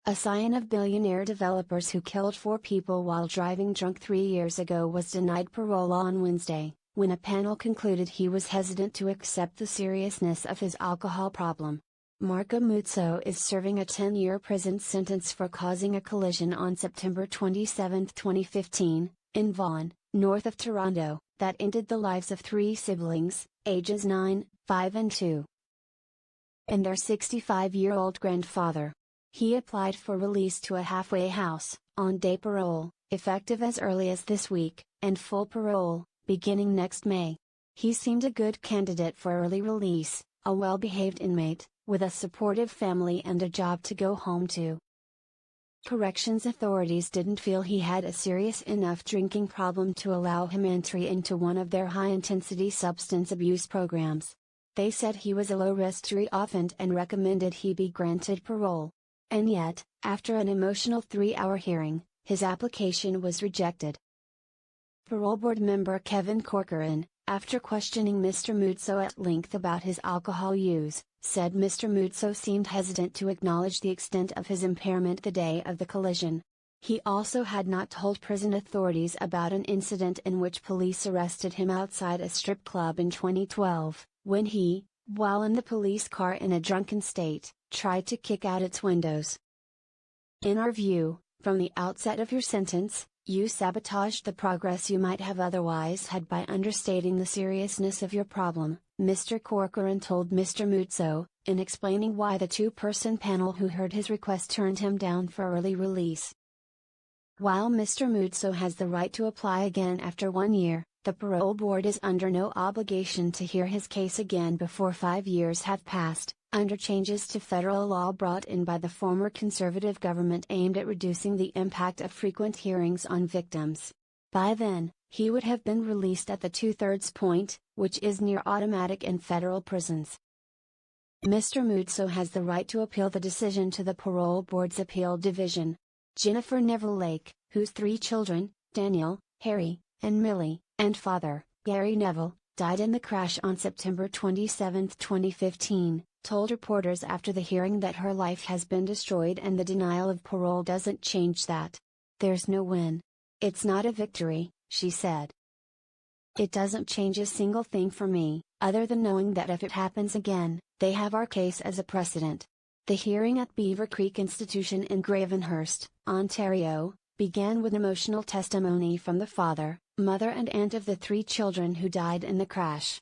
A scion of billionaire developers who killed 4 people while driving drunk 3 years ago was denied parole on Wednesday, when a panel concluded he was hesitant to accept the seriousness of his alcohol problem. Marco Muzzo is serving a 10-year prison sentence for causing a collision on September 27, 2015, in Vaughan, north of Toronto, that ended the lives of 3 siblings, ages 9, 5 and 2, and their 65-year-old grandfather. He applied for release to a halfway house, on day parole, effective as early as this week, and full parole, beginning next May. He seemed a good candidate for early release, a well-behaved inmate, with a supportive family and a job to go home to. Corrections authorities didn't feel he had a serious enough drinking problem to allow him entry into one of their high-intensity substance abuse programs. They said he was a low-risk to reoffend and recommended he be granted parole. And yet, after an emotional 3-hour hearing, his application was rejected. Parole board member Kevin Corcoran, after questioning Mr. Muzzo at length about his alcohol use, said Mr. Muzzo seemed hesitant to acknowledge the extent of his impairment the day of the collision. He also had not told prison authorities about an incident in which police arrested him outside a strip club in 2012, when he, while in the police car in a drunken state, tried to kick out its windows. In our view, from the outset of your sentence, you sabotaged the progress you might have otherwise had by understating the seriousness of your problem, Mr. Corcoran told Mr. Muzzo, in explaining why the 2-person panel who heard his request turned him down for early release. While Mr. Muzzo has the right to apply again after 1 year, the parole board is under no obligation to hear his case again before 5 years have passed, under changes to federal law brought in by the former conservative government aimed at reducing the impact of frequent hearings on victims. By then, he would have been released at the 2/3 point, which is near automatic in federal prisons. Mr. Muzzo has the right to appeal the decision to the parole board's appeal division. Jennifer Neville Lake, whose 3 children, Daniel, Harry, and Millie, and father, Gary Neville, died in the crash on September 27, 2015, told reporters after the hearing that her life has been destroyed and the denial of parole doesn't change that. There's no win. It's not a victory, she said. It doesn't change a single thing for me, other than knowing that if it happens again, they have our case as a precedent. The hearing at Beaver Creek Institution in Gravenhurst, Ontario, began with emotional testimony from the father, mother and aunt of the 3 children who died in the crash.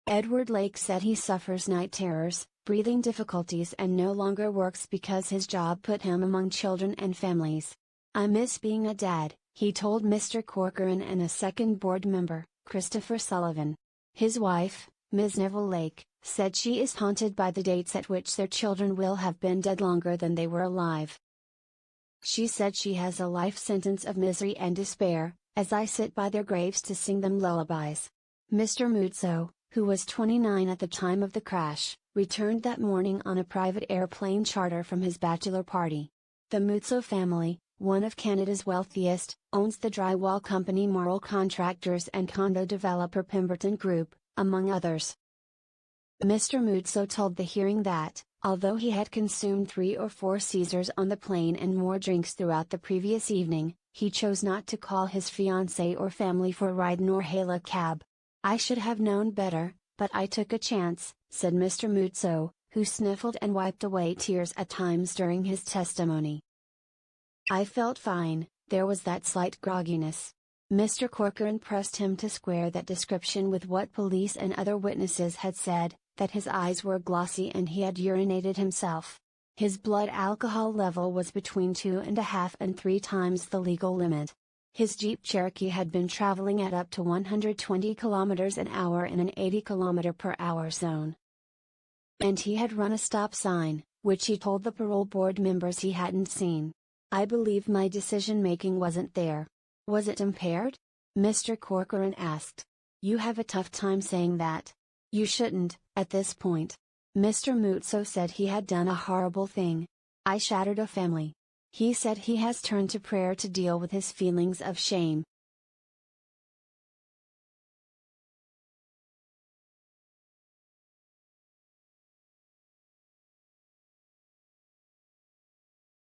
Edward Lake said he suffers night terrors, breathing difficulties and no longer works because his job put him among children and families. I miss being a dad, he told Mr. Corcoran and a second board member, Christopher Sullivan. His wife, Ms. Neville Lake, said she is haunted by the dates at which their children will have been dead longer than they were alive. She said she has a life sentence of misery and despair, as I sit by their graves to sing them lullabies. Mr. Muzzo, who was 29 at the time of the crash, returned that morning on a private airplane charter from his bachelor party. The Muzzo family, one of Canada's wealthiest, owns the drywall company Marle Contractors and condo developer Pemberton Group, among others. Mr. Muzzo told the hearing that, although he had consumed 3 or 4 Caesars on the plane and more drinks throughout the previous evening, he chose not to call his fiancée or family for a ride nor hail a cab. I should have known better, but I took a chance, said Mr. Muzzo, who sniffled and wiped away tears at times during his testimony. I felt fine, there was that slight grogginess. Mr. Corcoran pressed him to square that description with what police and other witnesses had said, that his eyes were glossy and he had urinated himself. His blood alcohol level was between 2.5 and 3 times the legal limit. His Jeep Cherokee had been traveling at up to 120 km an hour in an 80 km/h zone. And he had run a stop sign, which he told the parole board members he hadn't seen. I believe my decision-making wasn't there. Was it impaired? Mr. Corcoran asked. You have a tough time saying that. You shouldn't, at this point. Mr. Muzzo said he had done a horrible thing. I shattered a family. He said he has turned to prayer to deal with his feelings of shame.